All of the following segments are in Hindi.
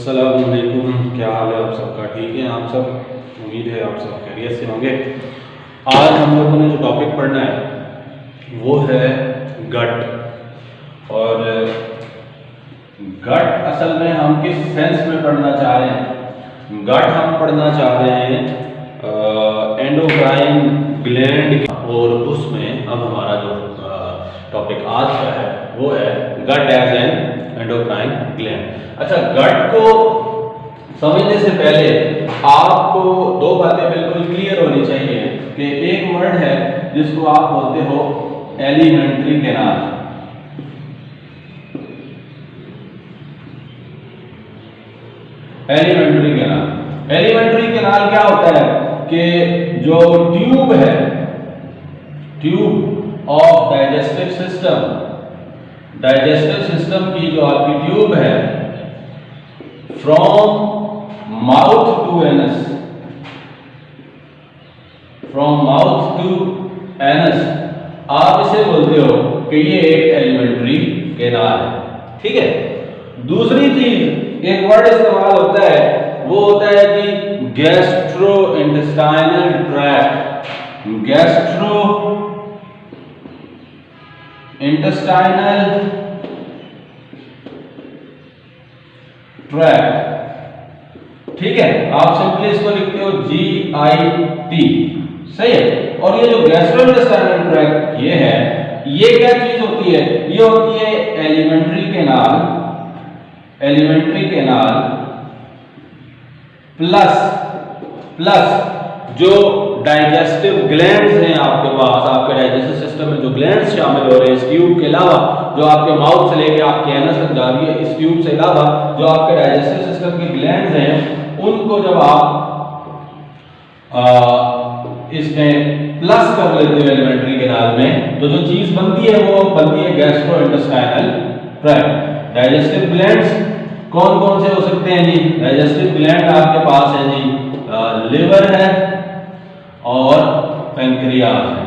अस्सलाम वालेकुम। क्या हाल है आप सबका? ठीक है आप सब? उम्मीद है आप सब खैरियत से होंगे। आज हम लोगों ने जो टॉपिक पढ़ना है वो है गट। और गट असल में हम किस सेंस में पढ़ना चाह रहे हैं? गट हम पढ़ना चाह रहे हैं एंडोक्राइन ग्लैंड, और उसमें अब हमारा जो टॉपिक आज का है वो है गट एज एन एंडोक्राइन ग्लैंड। अच्छा, गट को समझने से पहले आपको दो बातें बिल्कुल क्लियर होनी चाहिए कि एक वर्ड है जिसको आप बोलते हो alimentary canal. Alimentary canal, alimentary canal क्या होता है कि जो ट्यूब है, tube of digestive system, digestive system की जो आपकी ट्यूब है, from mouth to anus, from mouth to anus, आप इसे बोलते हो कि ये एक एलिमेंट्री कैनाल है। ठीक है। दूसरी चीज, एक वर्ड इस्तेमाल होता है वो होता है कि gastro intestinal tract, gastro intestinal tract. ठीक है, आप सिंपली इसको लिखते हो GIT, सही है। और ये जो गैस्ट्रो इंटेस्टाइनल ट्रैक्ट ये है, ये क्या चीज होती है? ये होती है elementary canal, alimentary canal plus जो डाइजेस्टिव ग्लैंड्स हैं आपके पास, आपके डाइजेस्टिव सिस्टम में जो ग्लैंड्स शामिल हो रहे हैं इस ट्यूब के अलावा, जो आपके माउथ से लेके आपके एनस तक जा रही है, इस ट्यूब से अलावा जो आपके डाइजेस्टिव सिस्टम की ग्लैंड्स हैं, उनको जब आप इसमें प्लस कर लेते हो एलिमेंट्री कैनाल में, तो जो चीज बनती है वो बनती है gastro intestinal tract. Digestive glands कौन कौन से हो सकते हैं जी? डाइजेस्टिव ग्लैंड आपके पास है जी, लिवर है और पैंक्रियाज है।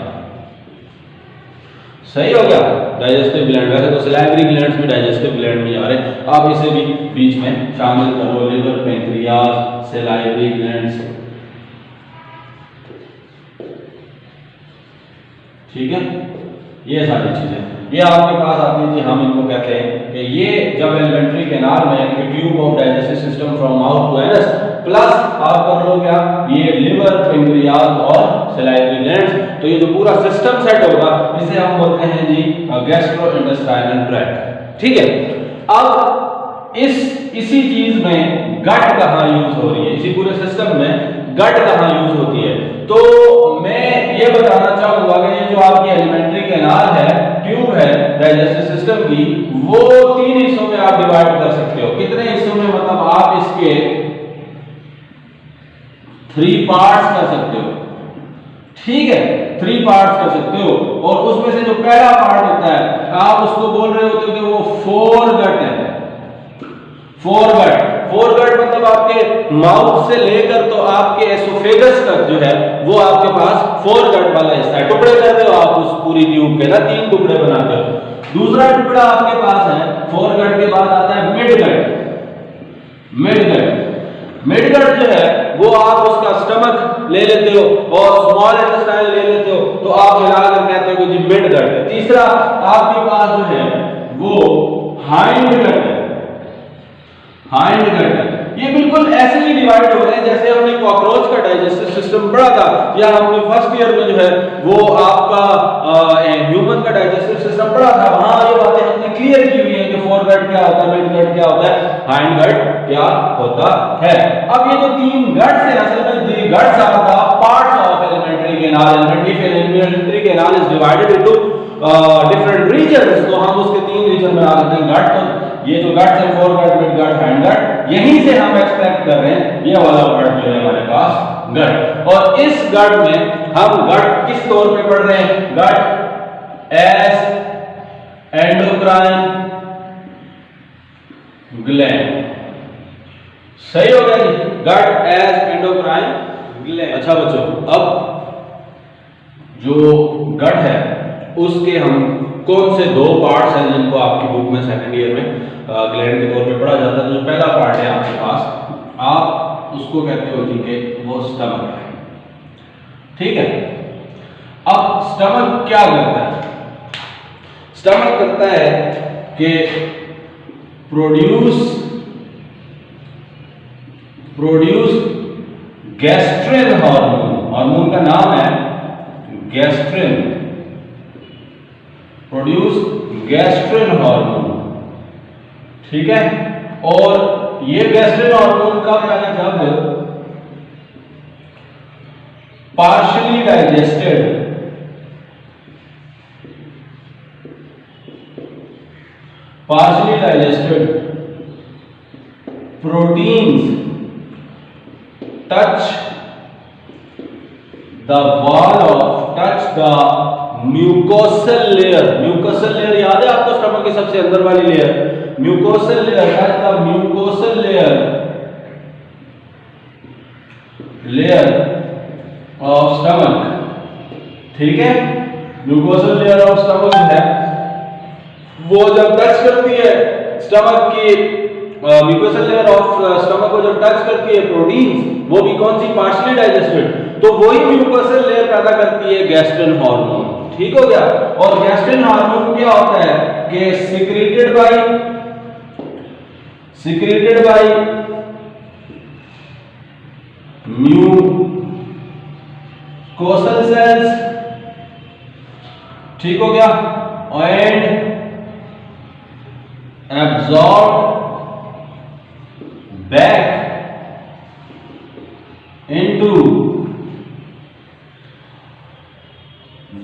सही हो गया। डाइजेस्टिव ग्लैंड, वैसे तो सलाइवरी ग्लैंड्स भी डाइजेस्टिव ग्लैंड में आ रहे हैं, आप इसे भी बीच में शामिल करो, लिवर, पैंक्रियाज, सलाइवरी ग्लैंड्स। ठीक है, ये सारी चीजें ये आपके पास आती है जी। हम इनको कहते हैं कि ये जब एलिमेंट्री कैनाल में, यानी कि tube of digestive system from mouth to anus, plus आप कर लो क्या, ये लिवर, पैंक्रियाज और सलाइवरी ग्लैंड्स, तो ये जो पूरा सिस्टम सेट होगा इसे हम बोलते हैं जी गैस्ट्रो इंटेस्टाइनल ट्रैक्ट। ठीक है। अब इसी चीज में गट कहाँ यूज हो रही है? इसी पूरे सिस्टम में गट कहाँ यूज होती है? तो मैं ये बताना चाहूंगा कि ये जो आपकी एलिमेंट्री कैनाल है, ट्यूब है डाइजेस्टिव सिस्टम की, वो 3 हिस्सों में आप डिवाइड कर सकते हो। कितने हिस्सों में? मतलब आप इसके 3 पार्ट्स कर सकते हो। ठीक है, 3 पार्ट्स कर सकते हो। और उसमें से जो पहला पार्ट होता है, आप उसको बोल रहे होते हो कि वो फोरगट है। फोरगट, फोरगट मतलब आपके माउथ से लेकर तो आपके एसोफेगस तक जो है वो आपके पास फोरगट वाला हिस्सा है। टुकड़े करते हो आप उस पूरी ट्यूब के ना, 3 टुकड़े बनाते हो। दूसरा टुकड़ा आपके पास है, फोरगट के बाद आता है मिडगट। मिडगट जो है वो आप उसका स्टमक ले लेते हो और स्मॉल इंटेस्टाइन ले लेते हो, तो आप मिलाकर कहते हो कि जी मिडगट है। तीसरा आपके पास जो है वो हाइंडगट है। हाइंडगट, ये बिल्कुल ऐसे ही डिवाइड हो रहे हैं जैसे हमने कॉकरोच का डाइजेस्टिव सिस्टम पढ़ा था, या हमने फर्स्ट ईयर में जो है वो आपका ह्यूमन का डाइजेस्टिव सिस्टम पढ़ा था। वहां ये बातें हमने क्लियर की हुई है कि फोरगट क्या होता है, मिडगट क्या होता है, हाइंडगट क्या होता है। अब ये जो 3 गट्स हैं, असल में the guts are the parts of alimentary canal. Alimentary canal is divided into different regions, तो हम उसके 3 रीजन में आ जाते हैं। गट, तो ये जो गट्स है, फोरगट, मिडगट, हाइंडगट, यहीं से हम एक्सट्रैक्ट कर रहे हैं ये वाला वर्ड जो है हमारे पास गट। और इस गट में हम गट किस तौर पे पढ़ रहे हैं? गट एज एंडोक्राइन ग्लैंड। सही हो गया जी, गट एज एंडोक्राइन ग्लैंड। अच्छा बच्चों, अब जो गट है उसके हम कौन से दो पार्ट्स हैं जिनको आपकी बुक में सेकंड ईयर में ग्लैंड के तौर पे पढ़ा जाता है। तो जो पहला पार्ट है आपके पास, आप उसको कहते हो जी कि वो स्टमक है, ठीक है। अब स्टमक क्या करता है? स्टमक करता है कि प्रोड्यूस गैस्ट्रिन हार्मोन, हार्मोन का नाम है गैस्ट्रिन, प्रोड्यूस गैस्ट्रिन हार्मोन, ठीक है। और ये गैस्ट्रिन हार्मोन कब आया? जब partially digested proteins touch the mucosal layer। mucosal layer याद है आपको? स्टमक की सबसे अंदर वाली layer, mucosal layer, touch the mucosal layer of stomach, ठीक है। mucosal layer of stomach है वो जब टच करती है स्टमक की, म्यूकोसल लेयर ऑफ स्टमक को जब टच करती है प्रोटीन्स, वो भी कौन सी? पार्शियली डाइजेस्टेड, तो वही म्यूकोसल लेयर पैदा करती है गैस्ट्रिन हार्मोन, ठीक हो गया। और गैस्ट्रिन हार्मोन क्या होता है कि सिक्रेटेड बाय म्यूकोसल सेल्स, ठीक हो गया, and absorbed back into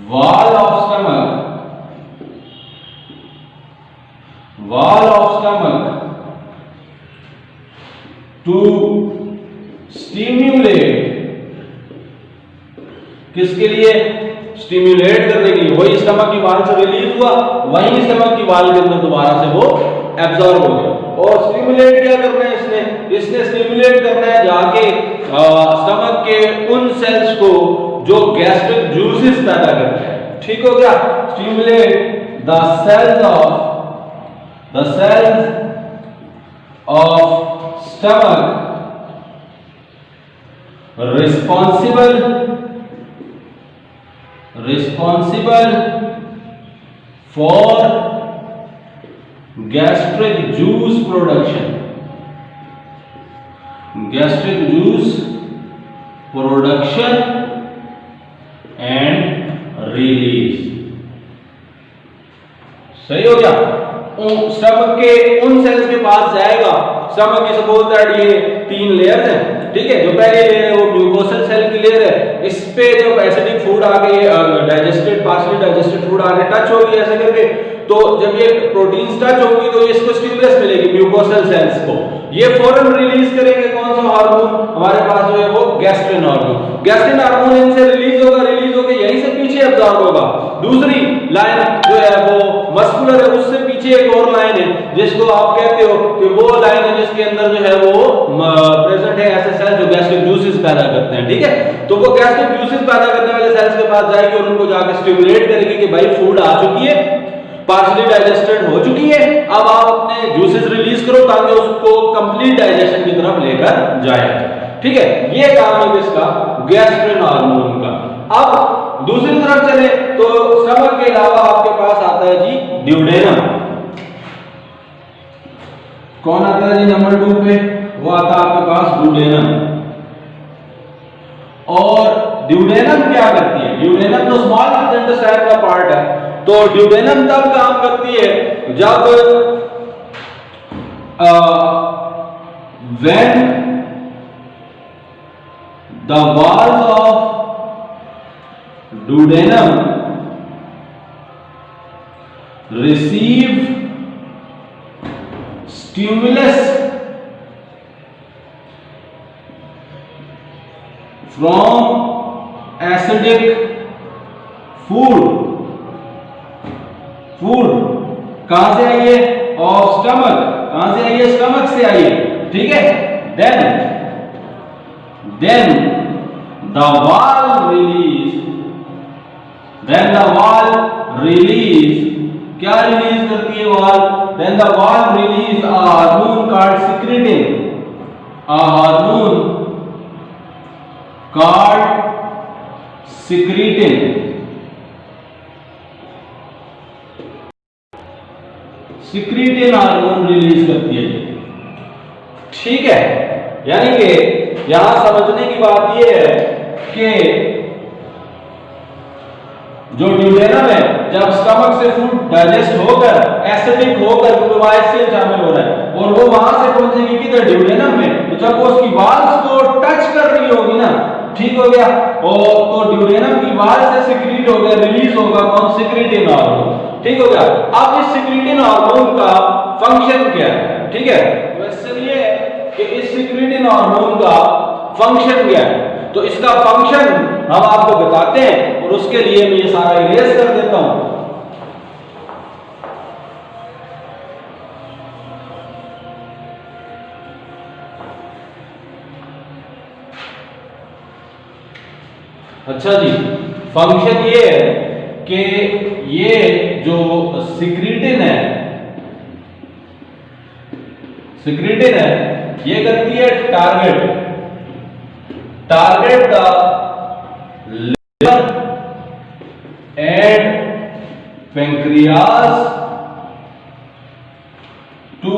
wall of stomach to stimulate, किसके लिए? स्टिम्युलेट करने के लिए। वही स्टमक की वाल से रिलीज हुआ, वही स्टमक की वाल के अंदर दोबारा से वो एब्जॉर्ब हो गया। और स्टिम्युलेट क्या करना है इसने स्टिम्युलेट करना है जाके स्टमक के उन सेल्स को जो गैस्ट्रिक जूसेस पैदा करते हैं, ठीक हो गया। Stimulate the cells of stomach responsible for gastric juice production and release। सही हो गया। स्टमक के उन सेल्स के पास जाएगा। स्टमक की सपोज दैट ये 3 लेयर्स हैं, ठीक है। जो पहली लेयर है वो म्यूकोसल सेल की लेयर है, इस पे जब एसिडिक फूड आके पार्शियली डाइजेस्टेड फूड आके टच होगी ऐसे करके, तो जब ये प्रोटीन्स टच होंगी तो इसको स्टिमुलस मिलेगी म्यूकोसल सेल्स को, ये फौरन रिलीज करेंगे कौन सा हार्मोन? हमारे पास जो है वो गैस्ट्रिन हार्मोन। गैस्ट्रिन हार्मोन इनसे रिलीज होकर यहीं से पीछे एब्जॉर्ब होगा। दूसरी लाइन जो है वो मस्कुलर है, उससे पीछे एक और लाइन है जिसको आप कहते हो कि वो लाइन है जिसके अंदर जो है वो प्रेजेंट है ऐसे सेल जो गैस्ट्रिक जूसेस पैदा करते हैं, ठीक है। तो वो गैस्ट्रिक जूसेस पैदा करने वाले सेल्स के पास जाएगी और उनको जाकर स्टिमुलेट करेगी कि भाई फूड आ चुकी है, पार्शियली डाइजेस्टेड हो चुकी है, अब आप अपने जूसेस रिलीज करो ताकि उसको कंप्लीट डाइजेशन की तरफ लेकर जाए, ठीक है। ये काम है किसका? गैस्ट्रिन हार्मोन का। अब दूसरी तरफ चले तो स्टमक के अलावा आपके पास आता है जी ड्यूडेनम। कौन आता है जी नंबर 2 पे? वो आता है आपके पास ड्यूडेनम। और ड्यूडेनम क्या करती है? ड्यूडेनम तो स्मॉल इंटेस्टाइन का पार्ट है, तो ड्यूडेनम तब काम करती है जब when the walls of duodenum receive stimulus from acidic food कहां से आई है? Of stomach. कहां से आई है? स्टमक से आई है, ठीक है। देन the wall release क्या रिलीज करती है वाल? देन द वाल release a hormone called secretin, a hormone called secretin. Secretin hormone release करती है, ठीक है। यानी कि यहां समझने की बात यह है कि जो ड्यूडेनम है, जब स्टमक से फूड डाइजेस्ट होकर एसिडिक होकर क्योंकि वाइसिल शामिल हो रहा है और वो वहां से पहुंचेगी किधर? ड्यूडेनम में। तो जब वो उसकी वाल्स को टच कर रही होगी ना, ठीक हो गया, और तो ड्यूडेनम की वाल से सिक्रीट हो गया, रिलीज होगा कौन? सिक्रेटिन हार्मोन, ठीक हो गया। अब इस सिक्रेटिन हार्मोन का फंक्शन क्या है? ठीक है, क्वेश्चन ये है कि इस सिक्रेटिन हार्मोन का फंक्शन क्या है? तो इसका फंक्शन हम आपको बताते हैं और उसके लिए मैं ये सारा इरेज कर देता हूं। अच्छा जी, फंक्शन ये है कि ये जो सिक्रेटिन है, सिक्रेटिन है, ये करती है target the liver and pancreas to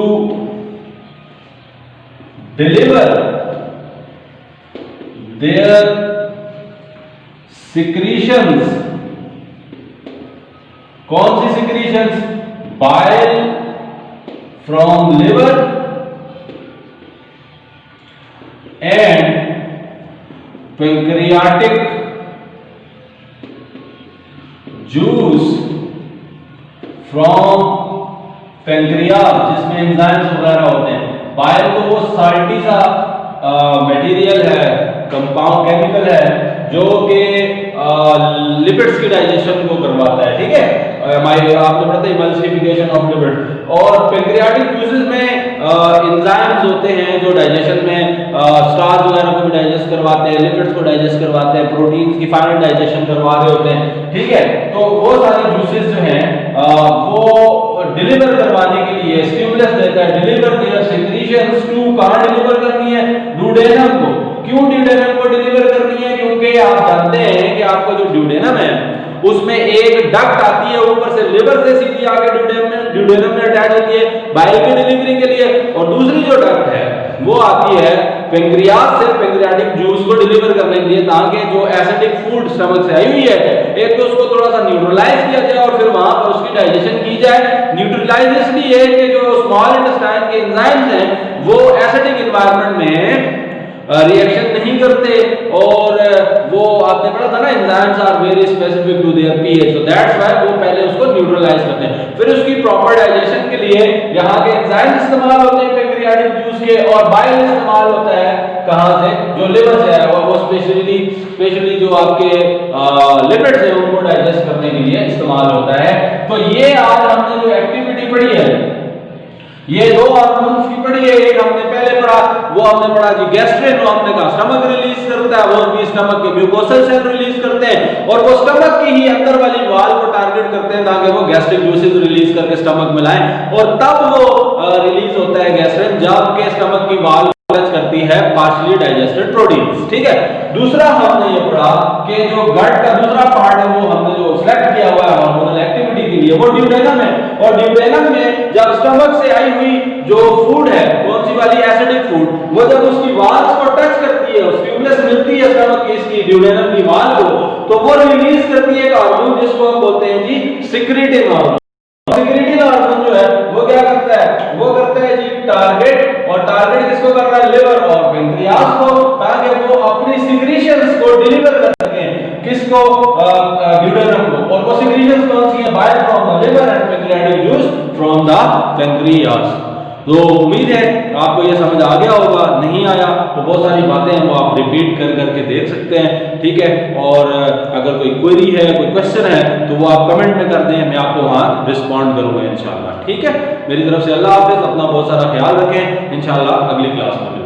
deliver their secretions. कौन सी secretions? Bile from liver and pancreatic juice from pancreas, जिसमें एंजाइम्स वगैरह होते हैं। बाइल तो वो साल्टी सा मटेरियल है, कंपाउंड केमिकल है जो कि लिपिड्स की डाइजेशन को करवाता है, ठीक है। आपने पढ़ा था इमल्सिफिकेशन ऑफ लिपिड। और पैंक्रियाटिक जूसेस में एंजाइम्स होते हैं जो डाइजेशन में स्टार्च वगैरह को भी डाइजेस्ट करवाते हैं, लिपिड्स को डाइजेस्ट करवाते हैं, प्रोटीन्स की फाइनल डाइजेशन करवा रहे होते हैं, ठीक है। तो वो सारे जूसेस जो हैं वो डिलीवर करवाने के लिए स्टिमुलस देता है, डिलीवर देयर सिक्रीशंस टू, कहां डिलीवर करनी है? ड्यूडेनम को। क्यों ड्यूडेनम को डिलीवर करनी है? क्योंकि आप जानते हैं कि आपका जो ड्यूडेनम है उसमें एक डक्ट आती है ऊपर से, लिवर से सीधी आके ड्यूडेनम में अटैच होती है बाइल की डिलीवरी के लिए, और दूसरी जो डक्ट है वो आती है पेंक्रियास से पैंक्रियाटिक जूस को डिलीवर करने के लिए, ताकि जो एसिडिक फूड स्टमक से आई हुई है एक तो उसको थोड़ा सा न्यूट्रलाइज किया जाए और फिर वहां पर उसकी डाइजेशन की जाए। न्यूट्रलाइज इसलिए कि जो स्मॉल इंटेस्टाइन के एंजाइम्स हैं वो एसिडिक एनवायरनमेंट में रिएक्शन नहीं करते, और वो आपने पढ़ा था ना, enzymes are very specific to their pH, so that's why वो पहले उसको न्यूट्रलाइज करते हैं। फिर उसकी प्रॉपर डाइजेशन के लिए यहाँ के एंजाइम इस्तेमाल होते हैं पैंक्रियाटिक जूस के, और बाइल इस्तेमाल होता है कहां से? जो लिवर से है, और वो स्पेशली जो आपके लिपिड्स हैं उनको डाइजेस्ट करने के लिए इस्तेमाल होता है। तो ये आज हमने जो एक्टिविटी पढ़ी है, ये दो हार्मोन्स की पढ़ी है। एक हमने पहले पढ़ा, वो हमने पढ़ा जी गैस्ट्रिन, वो हमने कहा स्टमक रिलीज करता है, वो भी स्टमक के म्यूकोसल सेल रिलीज करते हैं, और वो स्टमक की ही अंदर वाली वाल को टारगेट करते हैं ताकि वो गैस्ट्रिक जूसेस रिलीज करके स्टमक में लाएं, और तब वो रिलीज होता है गैस्ट्रिन जब के स्टमक की वाल करती है पार्शियली डाइजेस्टेड प्रोटीन्स, ठीक है। दूसरा हमने ये पढ़ा कि जो गट का दूसरा पार्ट है वो हमने जो सिलेक्ट किया हुआ है हार्मोनल एक्टिविटी के लिए वो ड्यूडेनम है, और ड्यूडेनम में जब स्टमक से आई हुई जो फूड है, कौन सी वाली? एसिडिक फूड, वो जब उसकी वाल्स को टच करती है, स्टिमुलस मिलती है स्टमक की इसकी ड्यूडेनम की वाल को, तो वो रिलीज करती है एक हार्मोन जिसको हम बोलते हैं जी सिक्रेटिन हार्मोन। सिक्रेटिन हार्मोन जो है वो क्या करता है? वो करता है जी टारगेट, और टारगेट किसको कर रहा है? लिवर और पेंक्रियास को, ताकि वो अपनी सिक्रीशंस को डिलीवर कर सकें। किसको? ड्यूडेनम को। और वो सिक्रीशंस कौन सी है? Bile from the liver and pancreatic juice from the pancreas. तो उम्मीद है आपको ये समझ आ गया होगा। नहीं आया तो बहुत सारी बातें हैं वो आप रिपीट कर करके देख सकते हैं, ठीक है। और अगर कोई क्वेरी है, कोई क्वेश्चन है तो वो आप कमेंट में कर दें, मैं आपको वहाँ रिस्पॉन्ड करूँगा इंशाल्लाह, ठीक है। मेरी तरफ से अल्लाह हाफिज़, अपना बहुत सारा ख्याल रखें, इंशाल्लाह अगली क्लास में